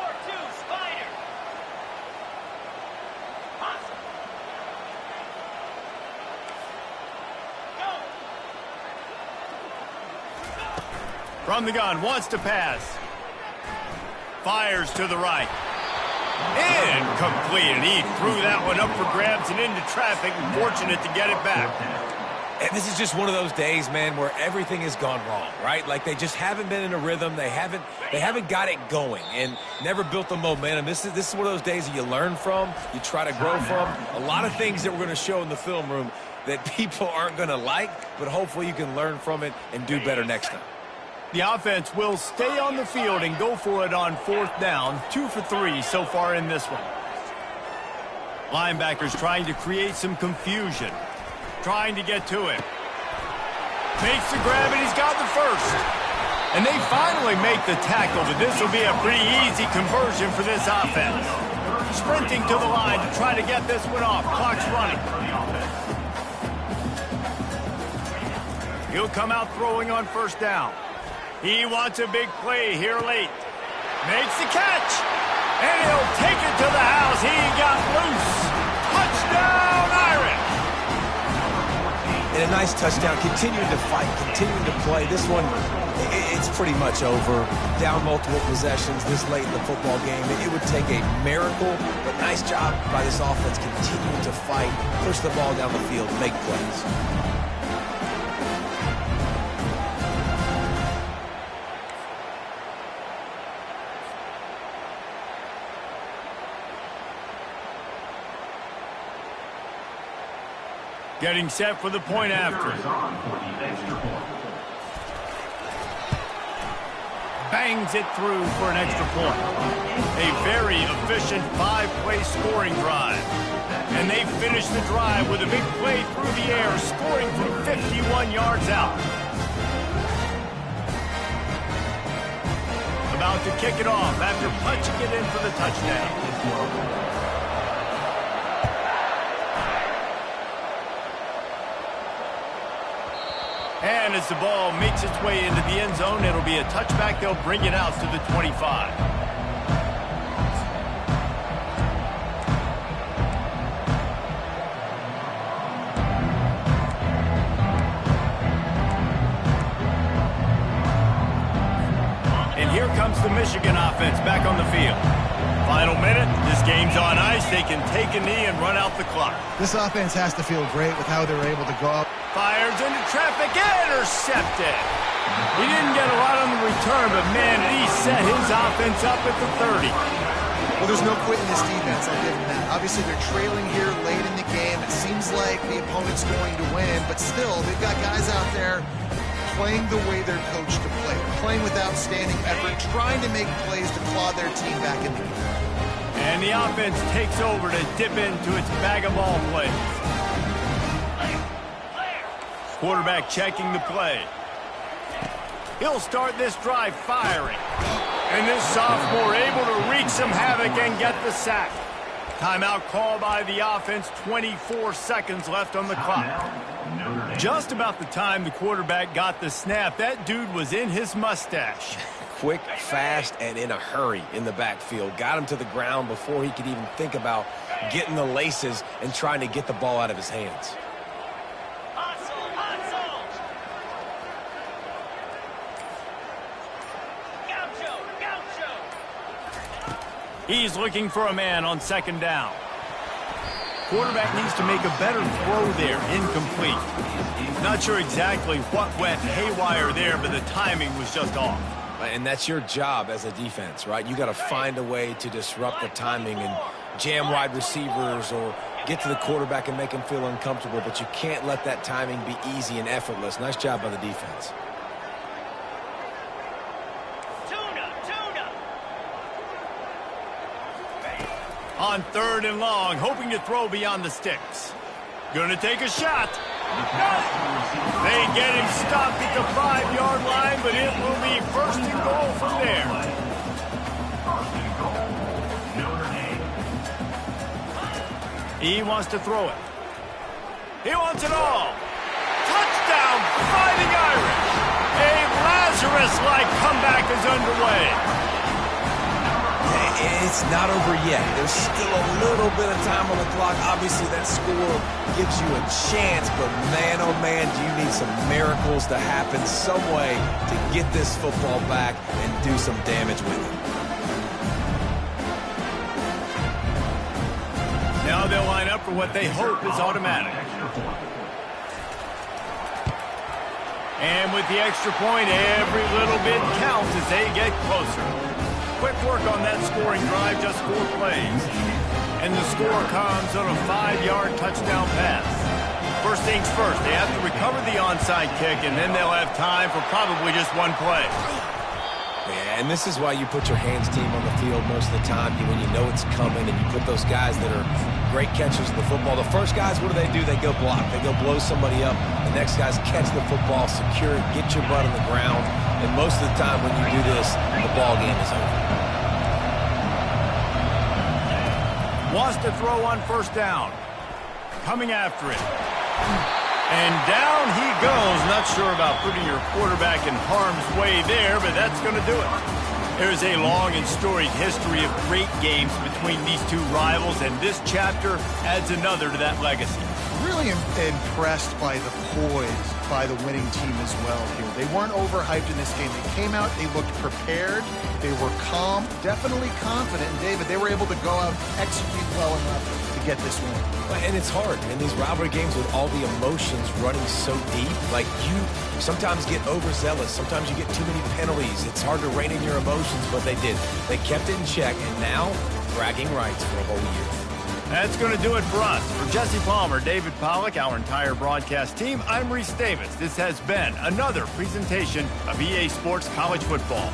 From the gun, wants to pass. Fires to the right. Incomplete, and he threw that one up for grabs and into traffic, and fortunate to get it back. And this is just one of those days, man, where everything has gone wrong, right? Like they just haven't been in a rhythm. They haven't got it going and never built the momentum. This is one of those days that you learn from, you try to grow from. A lot of things that we're going to show in the film room that people aren't going to like, but hopefully you can learn from it and do better next time. The offense will stay on the field and go for it on fourth down. 2 for 3 so far in this one. Linebackers trying to create some confusion. Trying to get to him. Makes the grab, and he's got the first. And they finally make the tackle, but this will be a pretty easy conversion for this offense. Sprinting to the line to try to get this one off. Clock's running. He'll come out throwing on first down. He wants a big play here late. Makes the catch. And he'll take it to the house. He got loose. Touchdown, Irish. And a nice touchdown. Continuing to fight, continuing to play. This one, it's pretty much over. Down multiple possessions this late in the football game. It would take a miracle, but nice job by this offense continuing to fight, push the ball down the field, make plays. Getting set for the point after. Bangs it through for an extra point. A very efficient 5-play scoring drive. And they finish the drive with a big play through the air, scoring from 51 yards out. About to kick it off after punching it in for the touchdown. And as the ball makes its way into the end zone, it'll be a touchback. They'll bring it out to the 25. And here comes the Michigan offense back on the field. Final minute, this game's on ice. They can take a knee and run out the clock. This offense has to feel great with how they're able to go up. Fires into traffic, intercepted. He didn't get a lot on the return, but man, he set his offense up at the 30. Well, there's no quitting this defense, I'll give them that. Obviously, they're trailing here late in the game. It seems like the opponent's going to win, but still, they've got guys out there playing the way they're coached to play, playing with outstanding effort, trying to make plays to claw their team back in the game. And the offense takes over to dip into its bag of ball plays. Quarterback checking the play. He'll start this drive firing. And this sophomore able to wreak some havoc and get the sack. Timeout call by the offense, 24 seconds left on the clock. Just about the time the quarterback got the snap, that dude was in his mustache. Quick, fast, and in a hurry in the backfield. Got him to the ground before he could even think about getting the laces and trying to get the ball out of his hands. He's looking for a man on second down. Quarterback needs to make a better throw there. Incomplete. Not sure exactly what went haywire there, but the timing was just off. And that's your job as a defense, right? You got to find a way to disrupt the timing and jam wide receivers or get to the quarterback and make him feel uncomfortable, but you can't let that timing be easy and effortless. Nice job by the defense. On third and long, hoping to throw beyond the sticks. Gonna take a shot. They get him stopped at the 5-yard line, but it will be first and goal from there. He wants to throw it. He wants it all. Touchdown, Fighting Irish. A Lazarus-like comeback is underway. It's not over yet. There's still a little bit of time on the clock. Obviously, that score gives you a chance, but man, oh man, do you need some miracles to happen some way to get this football back and do some damage with it. Now they'll line up for what they hope is automatic. And with the extra point, every little bit counts as they get closer. Quick work on that scoring drive, just 4 plays. And the score comes on a 5-yard touchdown pass. First things first, they have to recover the onside kick, and then they'll have time for probably just 1 play. Yeah, and this is why you put your hands team on the field most of the time when you know it's coming, and you put those guys that are great catchers of the football. The first guys, what do? They go block. They go blow somebody up. The next guys catch the football, secure it, get your butt on the ground. And most of the time when you do this, the ball game is over. Wants to throw on first down. Coming after it. And down he goes. Not sure about putting your quarterback in harm's way there, but that's going to do it. There's a long and storied history of great games between these two rivals, and this chapter adds another to that legacy. Really impressed by the poise by the winning team as well here. They weren't overhyped in this game. They came out, they looked prepared, they were calm, definitely confident. And David, they were able to go out and execute well enough to get this win. And it's hard in these rivalry games with all the emotions running so deep. Like, you sometimes get overzealous. Sometimes you get too many penalties. It's hard to rein in your emotions, but they did. They kept it in check, and now bragging rights for a whole year. That's going to do it for us. For Jesse Palmer, David Pollack, our entire broadcast team, I'm Reese Davis. This has been another presentation of EA Sports College Football.